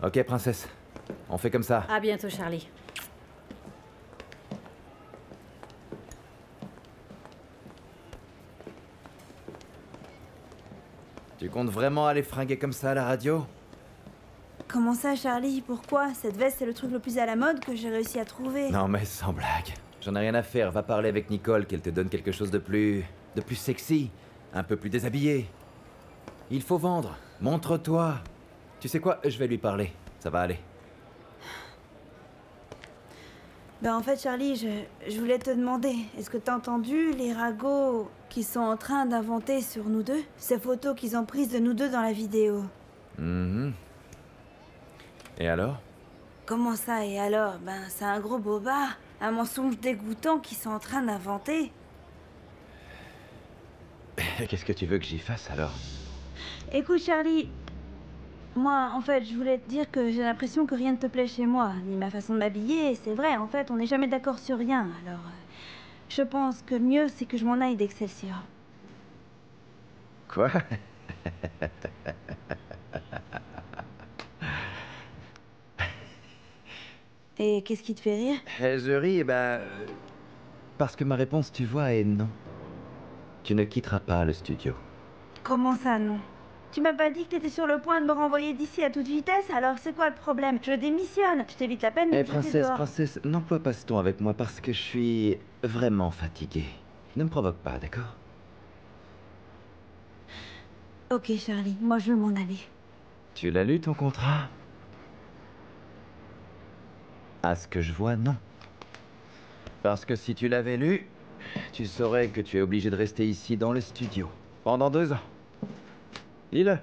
Ok, princesse. On fait comme ça. À bientôt, Charlie. Tu comptes vraiment aller fringuer comme ça à la radio? Comment ça, Charlie? Pourquoi? Cette veste, c'est le truc le plus à la mode que j'ai réussi à trouver. Non mais sans blague. J'en ai rien à faire. Va parler avec Nicole, qu'elle te donne quelque chose de plus sexy. Un peu plus déshabillé. Il faut vendre. Montre-toi. Tu sais quoi? Je vais lui parler. Ça va aller. Ben en fait, Charlie, je voulais te demander, est-ce que t'as entendu les ragots qu'ils sont en train d'inventer sur nous deux? Ces photos qu'ils ont prises de nous deux dans la vidéo. Et alors? Comment ça, et alors? Ben, c'est un gros bobard, un mensonge dégoûtant qu'ils sont en train d'inventer. Qu'est-ce que tu veux que j'y fasse alors? Écoute, Charlie, moi, en fait, je voulais te dire que j'ai l'impression que rien ne te plaît chez moi, ni ma façon de m'habiller. C'est vrai, en fait, on n'est jamais d'accord sur rien. Alors, je pense que le mieux, c'est que je m'en aille d'Excelsior. Quoi? Et qu'est-ce qui te fait rire? Je ris, parce que ma réponse, tu vois, est non. Tu ne quitteras pas le studio. Comment ça, non? Tu m'as pas dit que t'étais sur le point de me renvoyer d'ici à toute vitesse, alors c'est quoi le problème? Je démissionne, je t'évite la peine de me foutre dehors. Princesse, n'emploie pas ce ton avec moi parce que je suis vraiment fatigué. Ne me provoque pas, d'accord? Ok, Charlie, moi je veux m'en aller. Tu l'as lu, ton contrat? À ce que je vois, non. Parce que si tu l'avais lu, tu saurais que tu es obligé de rester ici dans le studio. Pendant 2 ans. Lis-le.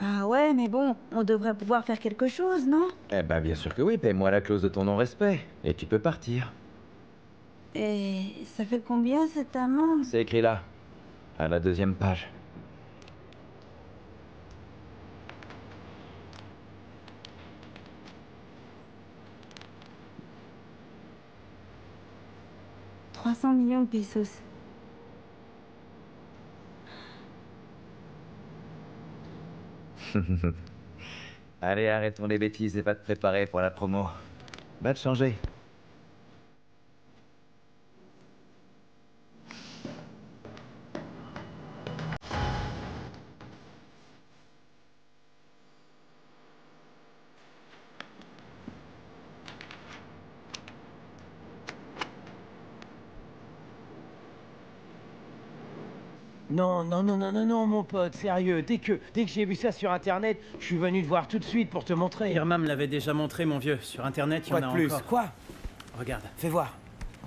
Ah ouais, mais bon, on devrait pouvoir faire quelque chose, non? Eh ben, bien sûr que oui. Paye-moi la clause de ton non-respect. Et tu peux partir. Et ça fait combien cette amende? C'est écrit là. À la 2e page. « 300 millions de pesos. » Allez, arrêtons les bêtises et va te préparer pour la promo. Va te changer. Non, non, non, non, non, non, mon pote, sérieux. Dès que j'ai vu ça sur Internet, je suis venu te voir tout de suite pour te montrer. Irma me l'avait déjà montré, mon vieux. Sur Internet, il y en a Quoi de plus? encore. Quoi? Regarde. Fais voir.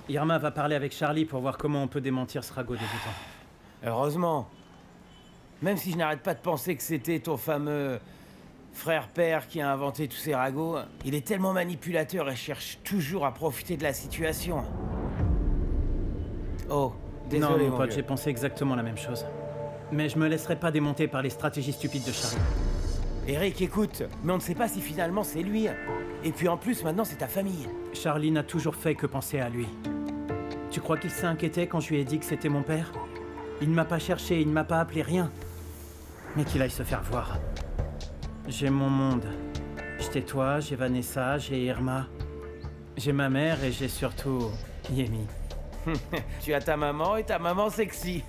Irma va parler avec Charlie pour voir comment on peut démentir ce ragot débutant. Heureusement. Même si je n'arrête pas de penser que c'était ton fameux frère-père qui a inventé tous ces ragots, il est tellement manipulateur et cherche toujours à profiter de la situation. Oh, désolé, non, mon pote, vieux. j'ai pensé exactement la même chose. Mais je me laisserai pas démonter par les stratégies stupides de Charlie. Eric, écoute, mais on ne sait pas si finalement c'est lui. Et puis en plus, maintenant, c'est ta famille. Charlie n'a toujours fait que penser à lui. Tu crois qu'il s'est inquiété quand je lui ai dit que c'était mon père? Il ne m'a pas cherché, il ne m'a pas appelé, rien. Mais qu'il aille se faire voir. J'ai mon monde. J'ai toi, j'ai Vanessa, j'ai Irma. J'ai ma mère et j'ai surtout Yemi. Tu as ta maman et ta maman sexy.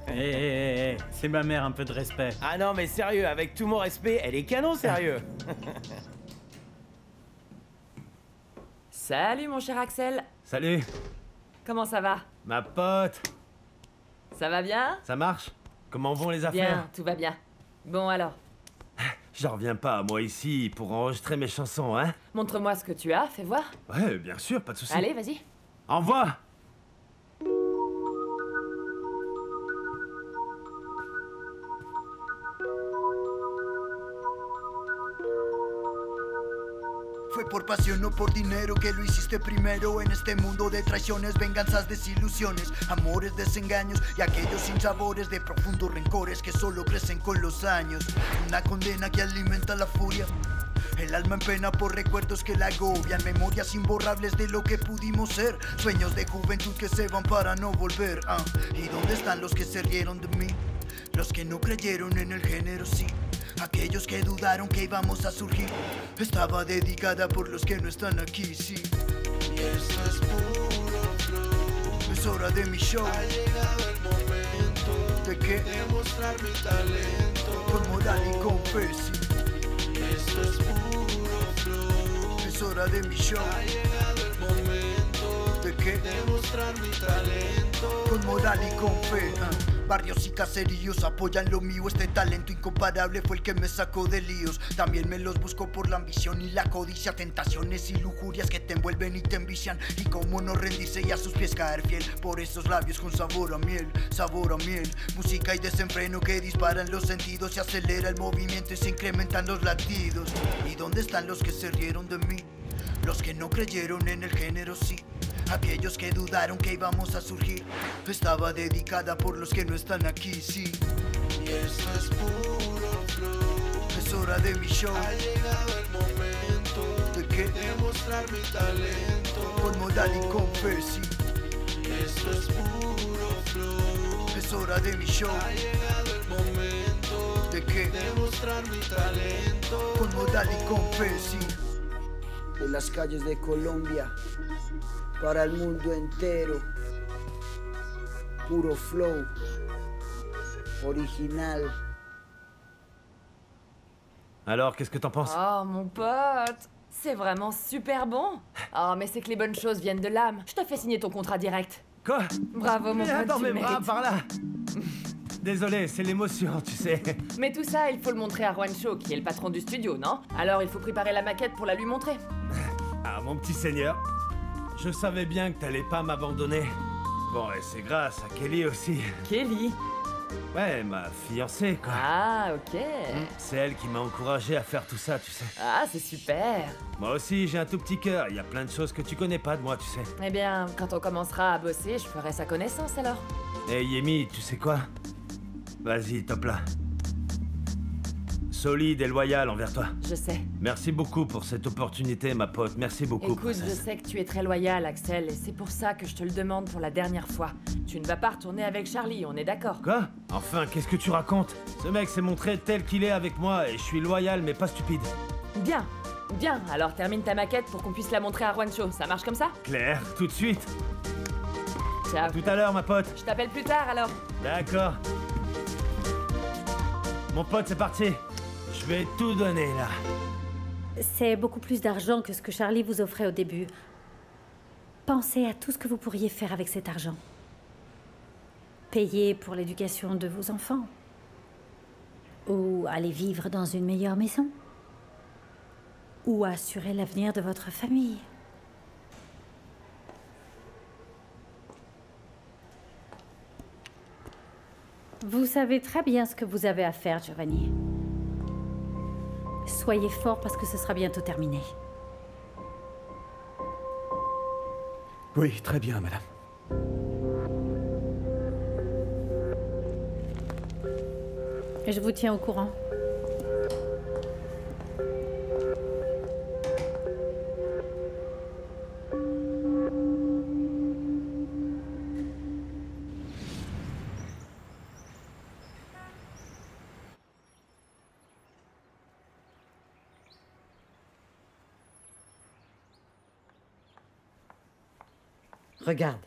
Hé, c'est ma mère, un peu de respect. Ah non, mais sérieux, avec tout mon respect, elle est canon, sérieux. Salut mon cher Axel. Salut, Comment ça va? ma pote. Ça va bien? Ça marche? Comment vont les affaires? Bien, tout va bien. Bon alors, J'en reviens pas, moi, ici, pour enregistrer mes chansons, hein? montre-moi ce que tu as, fais voir. Ouais, bien sûr, pas de soucis. Allez, vas-y. Envoie! Fue por pasión, no por dinero que lo hiciste primero. En este mundo de traiciones, venganzas, desilusiones, amores, desengaños y aquellos sinsabores de profundos rencores que solo crecen con los años. Una condena que alimenta la furia, el alma en pena por recuerdos que la agobian, memorias imborrables de lo que pudimos ser, sueños de juventud que se van para no volver. ¿Y dónde están los que se rieron de mí? Los que no creyeron en el género, sí. Aquellos que dudaron que íbamos a surgir. Estaba dedicada por los que no están aquí, sí. Y esto es puro flow. Es hora de mi show. Ha llegado el momento. ¿De qué? Demostrar mi talento. Con moral y con fe, sí. Esto es puro flow. Es hora de mi show. Ha llegado el momento. ¿De qué? Demostrar mi talento. Con moral y con fe, Barrios y caseríos apoyan lo mío. Este talento incomparable fue el que me sacó de líos. También me los busco por la ambición y la codicia. Tentaciones y lujurias que te envuelven y te envician. Y cómo no rendirse y a sus pies caer fiel. Por esos labios con sabor a miel, sabor a miel. Música y desenfreno que disparan los sentidos. Se acelera el movimiento y se incrementan los latidos. ¿Y dónde están los que se rieron de mí? Los que no creyeron en el género, sí. Aquellos que dudaron que íbamos a surgir. Estaba dedicada por los que no están aquí, sí. Y esto es puro flow. Es hora de mi show. Ha llegado el momento. ¿De qué? Demostrar mi talento. Con moral y con fe, sí. Esto es puro flow. Es hora de mi show. Ha llegado el momento. ¿De qué? Demostrar mi talento. Con moral y con fe, sí. De las calles de Colombia para el mundo entero, puro flow, original. Alors, qu'est-ce que t'en penses? Oh, mon pote, c'est vraiment super bon. Oh, mais c'est que les bonnes choses viennent de l'âme. Je te fais signer ton contrat direct. Quoi? Bravo, mon pote, Attends, tu mes le bras mérites. par là. Désolé, c'est l'émotion, tu sais. Mais tout ça, il faut le montrer à Juancho, qui est le patron du studio, non? Alors, il faut préparer la maquette pour la lui montrer. Ah, mon petit seigneur, je savais bien que t'allais pas m'abandonner. Bon, et c'est grâce à Kelly aussi. Kelly. Ouais, ma fiancée, quoi. Ah, ok. C'est elle qui m'a encouragé à faire tout ça, tu sais. Ah, c'est super. Moi aussi, j'ai un tout petit cœur. Il y a plein de choses que tu connais pas de moi, tu sais. Eh bien, quand on commencera à bosser, je ferai sa connaissance alors. Et Yemi, tu sais quoi? Vas-y, top là. Solide et loyal envers toi. Je sais. Merci beaucoup pour cette opportunité, ma pote. Merci beaucoup, Écoute, je princesse. sais que tu es très loyal, Axel, et c'est pour ça que je te le demande pour la dernière fois. Tu ne vas pas retourner avec Charlie, on est d'accord? Quoi? Enfin, qu'est-ce que tu racontes? Ce mec s'est montré tel qu'il est avec moi et je suis loyal mais pas stupide. Bien. Bien, alors termine ta maquette pour qu'on puisse la montrer à Juancho. Ça marche comme ça? Claire, tout de suite. Ciao. Tout à l'heure, ma pote. Je t'appelle plus tard alors. D'accord. Mon pote, c'est parti. Je vais tout donner, là. C'est beaucoup plus d'argent que ce que Charlie vous offrait au début. Pensez à tout ce que vous pourriez faire avec cet argent. Payer pour l'éducation de vos enfants. Ou aller vivre dans une meilleure maison. Ou assurer l'avenir de votre famille. Vous savez très bien ce que vous avez à faire, Giovanni. Soyez fort parce que ce sera bientôt terminé. Oui, très bien, madame. Je vous tiens au courant. Regarde,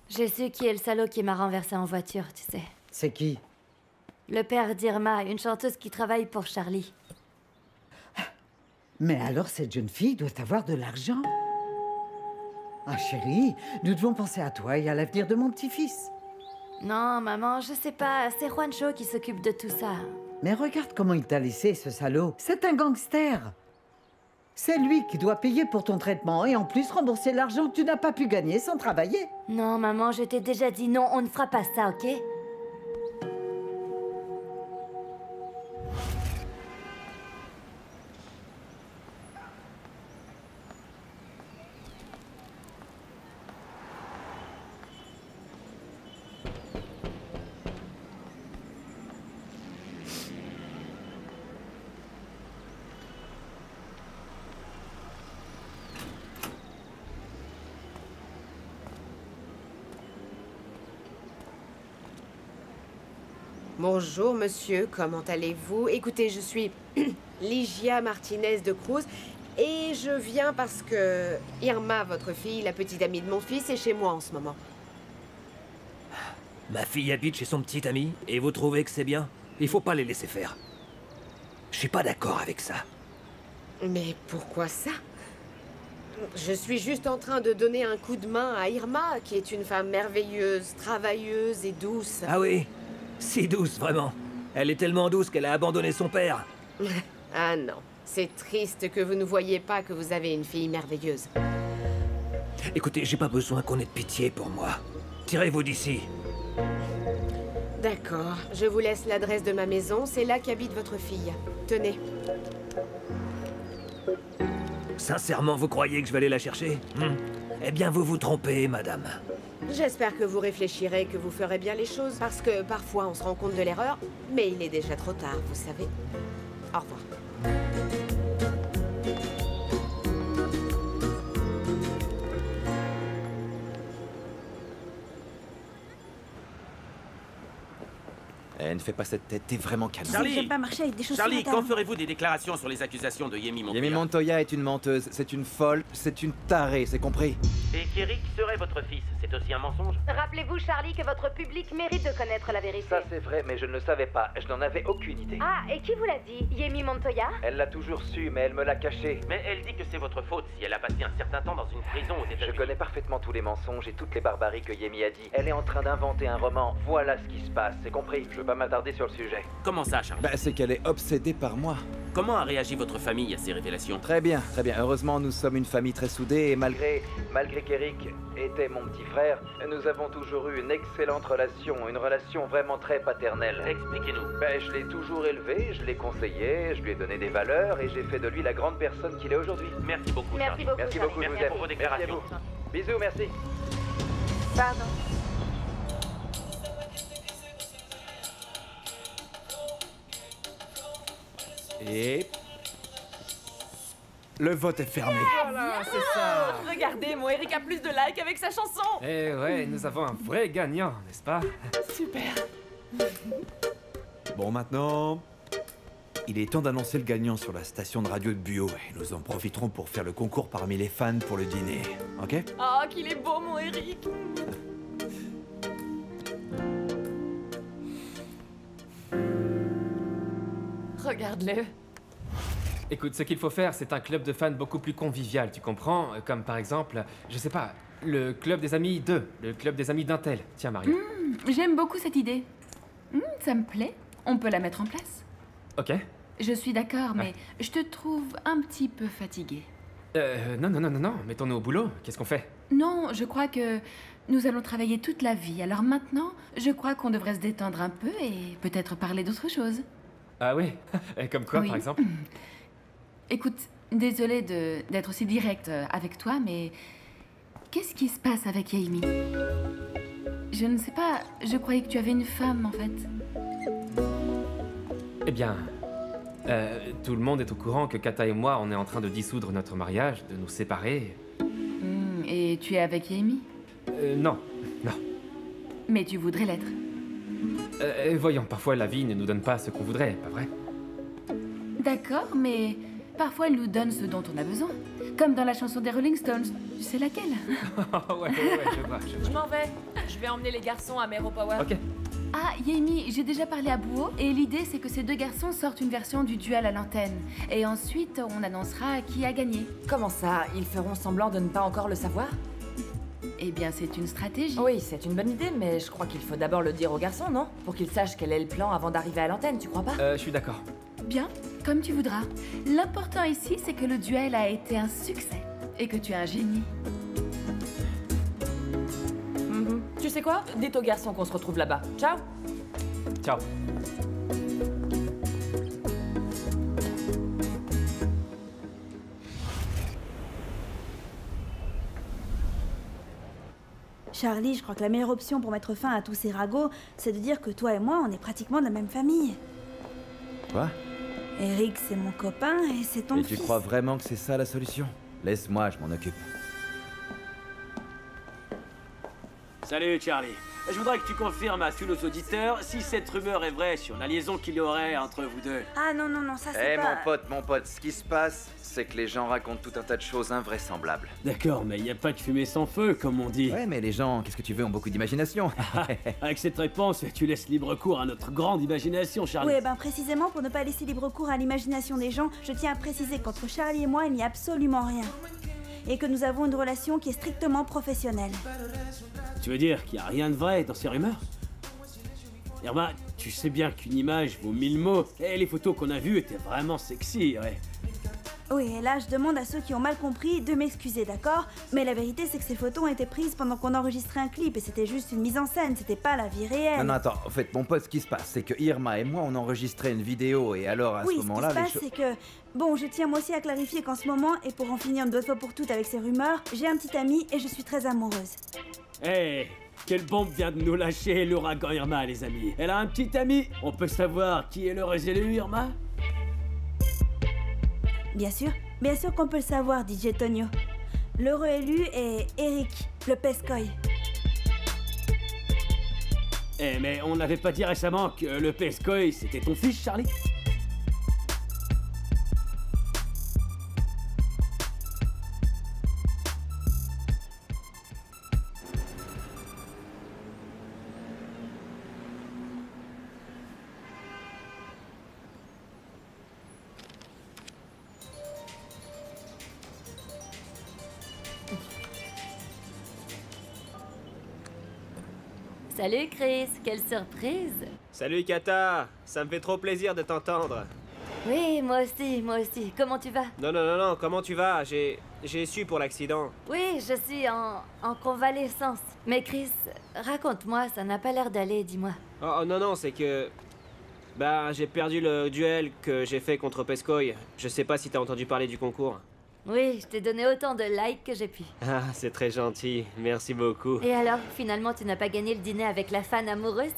J'ai su qui est le salaud qui m'a renversé en voiture, tu sais. c'est qui? Le père d'Irma, une chanteuse qui travaille pour Charlie. Mais alors cette jeune fille doit avoir de l'argent. Ah chérie, nous devons penser à toi et à l'avenir de mon petit-fils. Non, maman, je sais pas, c'est Juancho qui s'occupe de tout ça. Mais regarde comment il t'a laissé, ce salaud. C'est un gangster. C'est lui qui doit payer pour ton traitement et en plus rembourser l'argent que tu n'as pas pu gagner sans travailler. Non, maman, je t'ai déjà dit non, on ne fera pas ça, ok? Bonjour monsieur, comment allez-vous? Écoutez, je suis Ligia Martinez de Cruz et je viens parce que Irma, votre fille, la petite amie de mon fils, est chez moi en ce moment. Ma fille habite chez son petit ami et vous trouvez que c'est bien? Il faut pas les laisser faire. Je suis pas d'accord avec ça. Mais pourquoi ça? Je suis juste en train de donner un coup de main à Irma, qui est une femme merveilleuse, travailleuse et douce. Ah oui? Si douce, vraiment. Elle est tellement douce qu'elle a abandonné son père. Ah non, c'est triste que vous ne voyiez pas que vous avez une fille merveilleuse. Écoutez, j'ai pas besoin qu'on ait de pitié pour moi. Tirez-vous d'ici. D'accord, je vous laisse l'adresse de ma maison, c'est là qu'habite votre fille. Tenez. Sincèrement, vous croyez que je vais aller la chercher? Eh bien, vous vous trompez, madame. J'espère que vous réfléchirez, que vous ferez bien les choses, parce que parfois on se rend compte de l'erreur, mais il est déjà trop tard, vous savez. Au revoir. Ne fais pas cette tête, t'es vraiment canon. Je vais pas marcher avec des choses Charlie, sur la quand table. ferez-vous des déclarations sur les accusations de Yemi Montoya? Yemi Montoya est une menteuse, c'est une folle, c'est une tarée, c'est compris? Et qu'Eric serait votre fils, c'est aussi un mensonge? Rappelez-vous, Charlie, que votre public mérite de connaître la vérité. Ça c'est vrai, mais je ne le savais pas, je n'en avais aucune idée. Ah, et qui vous l'a dit? Yemi Montoya? Elle l'a toujours su, mais elle me l'a caché. Mais elle dit que c'est votre faute si elle a passé un certain temps dans une prison aux États-Unis. Je connais parfaitement tous les mensonges et toutes les barbaries que Yemi a dit. Elle est en train d'inventer un roman, voilà ce qui se passe, c'est compris? Je veux pas m'attarder sur le sujet. Comment ça, Charlie? Bah, c'est qu'elle est obsédée par moi. Comment a réagi votre famille à ces révélations? Très bien, très bien. Heureusement, nous sommes une famille très soudée et malgré qu'Eric était mon petit frère, nous avons toujours eu une excellente relation, une relation vraiment très paternelle. Expliquez-nous. Ben, je l'ai toujours élevé, je l'ai conseillé, je lui ai donné des valeurs et j'ai fait de lui la grande personne qu'il est aujourd'hui. Merci beaucoup, Merci Charlie. beaucoup, Merci Charlie. beaucoup, je vous Merci aime. pour vos Merci à déclarations. vous. Bisous, merci. Pardon. Et... le vote est fermé. Voilà, c'est ça. Regardez, mon Eric a plus de likes avec sa chanson. Eh ouais, nous avons un vrai gagnant, n'est-ce pas? Super. Bon, maintenant... il est temps d'annoncer le gagnant sur la station de radio de Buo. Et nous en profiterons pour faire le concours parmi les fans pour le dîner. Ok? Oh, qu'il est beau, mon Eric. Regarde-le. Écoute, ce qu'il faut faire, c'est un club de fans beaucoup plus convivial, tu comprends? Comme par exemple, je sais pas, le club des amis le club des amis d'un tel. Tiens, Mario. J'aime beaucoup cette idée. Ça me plaît. On peut la mettre en place. Ok. Je suis d'accord, mais je te trouve un petit peu fatigué. Non, mettons-nous au boulot. Qu'est-ce qu'on fait? Non, je crois que nous allons travailler toute la vie. Alors maintenant, je crois qu'on devrait se détendre un peu et peut-être parler d'autre chose. Ah oui? Comme quoi, Oui. par exemple? Écoute, désolée d'être aussi directe avec toi, mais qu'est-ce qui se passe avec Amy? Je ne sais pas, je croyais que tu avais une femme, en fait. Eh bien, tout le monde est au courant que Kata et moi, on est en train de dissoudre notre mariage, de nous séparer. Et tu es avec Amy? Non. Mais tu voudrais l'être. Voyons, parfois la vie ne nous donne pas ce qu'on voudrait, pas vrai? D'accord, mais parfois elle nous donne ce dont on a besoin. Comme dans la chanson des Rolling Stones. Tu sais laquelle? ouais, je vois. Je m'en vais. Je vais emmener les garçons à Mero Power. Ok. Ah, Yemi, j'ai déjà parlé à Buo, et l'idée c'est que ces deux garçons sortent une version du duel à l'antenne. Et ensuite, on annoncera qui a gagné. Comment ça? Ils feront semblant de ne pas encore le savoir? Eh bien, c'est une stratégie. Oui, c'est une bonne idée, mais je crois qu'il faut d'abord le dire aux garçons, non? Pour qu'ils sachent quel est le plan avant d'arriver à l'antenne, tu crois pas? Je suis d'accord. Bien, comme tu voudras. L'important ici, c'est que le duel a été un succès. Et que tu es un génie. Tu sais quoi? Dites aux garçons qu'on se retrouve là-bas. Ciao! Ciao. Charlie, je crois que la meilleure option pour mettre fin à tous ces ragots, c'est de dire que toi et moi, on est pratiquement de la même famille. Quoi? Eric, c'est mon copain et c'est ton Et fils. tu crois vraiment que c'est ça la solution? Laisse-moi, je m'en occupe. Salut, Charlie. je voudrais que tu confirmes à tous nos auditeurs si cette rumeur est vraie sur la liaison qu'il y aurait entre vous deux. Ah non, non, non, ça c'est Eh pas... mon pote, ce qui se passe, c'est que les gens racontent tout un tas de choses invraisemblables. D'accord, mais il n'y a pas de fumée sans feu, comme on dit. Ouais, mais les gens, qu'est-ce que tu veux, ont beaucoup d'imagination. Avec cette réponse, tu laisses libre cours à notre grande imagination, Charlie. Oui, ben précisément pour ne pas laisser libre cours à l'imagination des gens, je tiens à préciser qu'entre Charlie et moi, il n'y a absolument rien. Et que nous avons une relation qui est strictement professionnelle. Tu veux dire qu'il n'y a rien de vrai dans ces rumeurs? Irma, tu sais bien qu'une image vaut 1000 mots. Et les photos qu'on a vues étaient vraiment sexy, ouais. Oui, et là, je demande à ceux qui ont mal compris de m'excuser, d'accord? Mais la vérité, c'est que ces photos ont été prises pendant qu'on enregistrait un clip, et c'était juste une mise en scène, c'était pas la vie réelle. Non, non, attends, en fait, mon pote, ce qui se passe, c'est que Irma et moi, on enregistrait une vidéo, et alors, à ce moment-là, ce qui se passe, c'est que... Bon, je tiens moi aussi à clarifier qu'en ce moment, et pour en finir une bonne fois pour toutes avec ces rumeurs, j'ai un petit ami et je suis très amoureuse. Hey, quelle bombe vient de nous lâcher l'ouragan Irma, les amis. Elle a un petit ami. On peut savoir qui est l'heureux élu, Irma? Bien sûr qu'on peut le savoir, DJ Tonio. L'heureux élu est Eric, le Pescoy. Eh, mais on n'avait pas dit récemment que le Pescoy, c'était ton fils, Charlie? Salut Chris, quelle surprise! Salut Kata, ça me fait trop plaisir de t'entendre. Oui, moi aussi. Comment tu vas? Non, comment tu vas? J'ai su pour l'accident. Oui, je suis en convalescence. Mais Chris, raconte-moi, ça n'a pas l'air d'aller, dis-moi. Oh non, c'est que... Bah, j'ai perdu le duel que j'ai fait contre Pescoy. Je sais pas si t'as entendu parler du concours. Oui, je t'ai donné autant de likes que j'ai pu. Ah, c'est très gentil, merci beaucoup. Et alors, finalement, tu n'as pas gagné le dîner avec la fan amoureuse?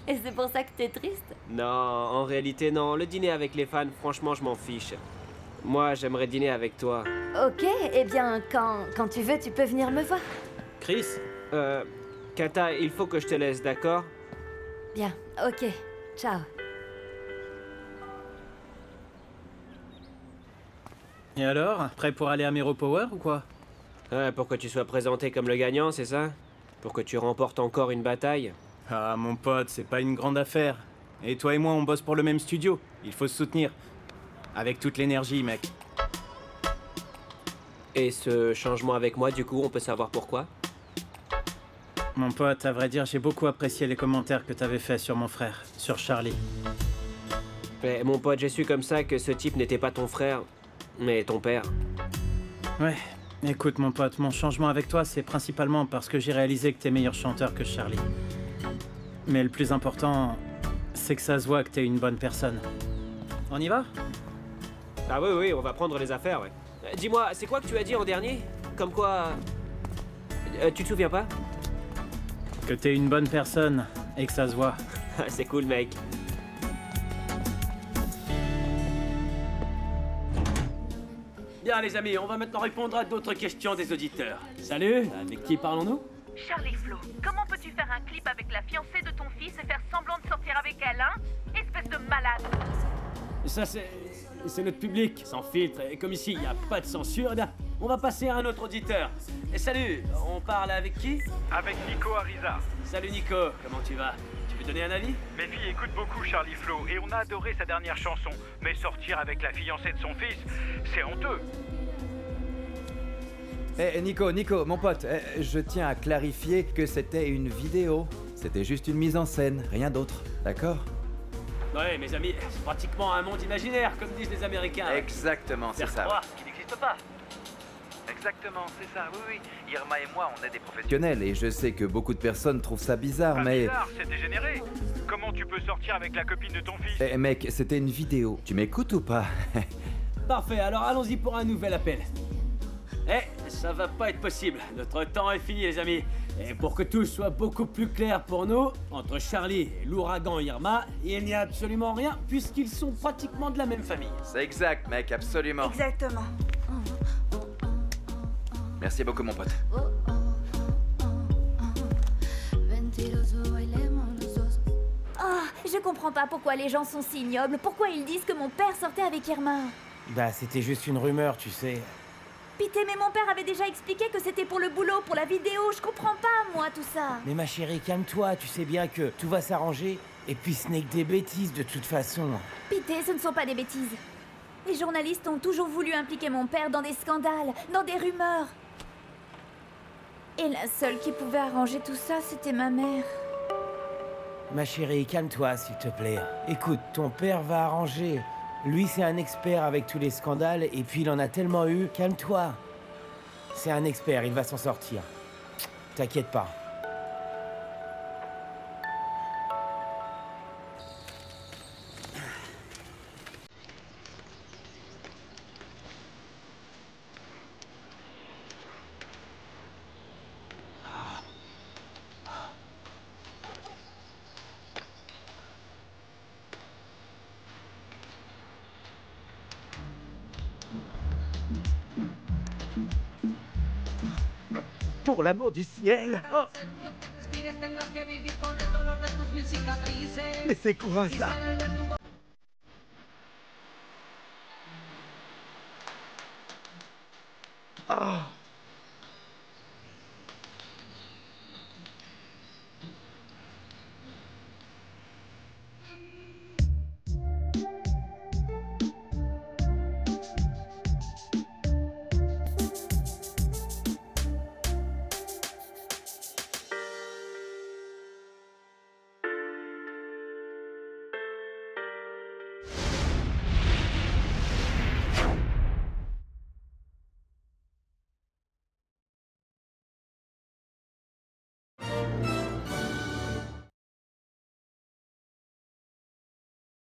Et c'est pour ça que t'es triste? Non, en réalité non, le dîner avec les fans, franchement, je m'en fiche. Moi, j'aimerais dîner avec toi. Ok, eh bien, quand tu veux, tu peux venir me voir. Chris? Kata, il faut que je te laisse, d'accord? Bien, ok, ciao. Et alors, prêt pour aller à Mero Power ou quoi? Pour que tu sois présenté comme le gagnant, c'est ça? Pour que tu remportes encore une bataille? Ah, mon pote, c'est pas une grande affaire. Et toi et moi, on bosse pour le même studio. Il faut se soutenir. Avec toute l'énergie, mec. Et ce changement avec moi, du coup, on peut savoir pourquoi? Mon pote, à vrai dire, j'ai beaucoup apprécié les commentaires que t'avais faits sur mon frère, sur Charlie. Mais mon pote, j'ai su comme ça que ce type n'était pas ton frère, mais ton père. Ouais, écoute mon pote, mon changement avec toi, c'est principalement parce que j'ai réalisé que t'es meilleur chanteur que Charlie. Mais le plus important, c'est que ça se voit que t'es une bonne personne. On y va? Ah oui, on va prendre les affaires, ouais. Dis-moi, c'est quoi que tu as dit en dernier? Comme quoi... tu te souviens pas? Que t'es une bonne personne, et que ça se voit. C'est cool, mec. Bien les amis, on va maintenant répondre à d'autres questions des auditeurs. Salut, avec qui parlons-nous? Charlie Flo, comment peux-tu faire un clip avec la fiancée de ton fils et faire semblant de sortir avec elle, hein? Espèce de malade! Ça c'est notre public, sans filtre, et comme ici il n'y a pas de censure, eh bien, on va passer à un autre auditeur. Et salut, on parle avec qui? Avec Nico Ariza. Salut Nico, comment tu vas? Tu veux donner un avis? Mes filles écoutent beaucoup Charlie Flo et on a adoré sa dernière chanson. Mais sortir avec la fiancée de son fils, c'est honteux. Eh Nico, mon pote, je tiens à clarifier que c'était une vidéo. C'était juste une mise en scène, rien d'autre, d'accord? Ouais, mes amis, c'est pratiquement un monde imaginaire, comme disent les Américains. Exactement, c'est ça. Croire ce qui n'existe pas. Exactement, c'est ça, oui. Irma et moi, on est des professionnels et je sais que beaucoup de personnes trouvent ça bizarre, Pas mais... bizarre, c'est dégénéré. Comment tu peux sortir avec la copine de ton fils? Eh mec, c'était une vidéo. Tu m'écoutes ou pas? Parfait, alors allons-y pour un nouvel appel. Eh, ça va pas être possible. Notre temps est fini, les amis. Et pour que tout soit beaucoup plus clair pour nous, entre Charlie et l'ouragan Irma, il n'y a absolument rien puisqu'ils sont pratiquement de la même famille. C'est exact, mec, absolument. Exactement. Merci beaucoup, mon pote. Oh, je comprends pas pourquoi les gens sont si ignobles. Pourquoi ils disent que mon père sortait avec Irma? Bah, c'était juste une rumeur, tu sais. Pité, mais mon père avait déjà expliqué que c'était pour le boulot, pour la vidéo. Je comprends pas, moi, tout ça. Mais ma chérie, calme-toi. Tu sais bien que tout va s'arranger. Et puis ce n'est que des bêtises, de toute façon. Pité, ce ne sont pas des bêtises. Les journalistes ont toujours voulu impliquer mon père dans des scandales, dans des rumeurs. Et la seule qui pouvait arranger tout ça, c'était ma mère. Ma chérie, calme-toi, s'il te plaît. Écoute, ton père va arranger. Lui, c'est un expert avec tous les scandales, et puis il en a tellement eu. Calme-toi. C'est un expert, il va s'en sortir. T'inquiète pas. Pour l'amour du ciel! Oh. Mais c'est quoi ça? Oh.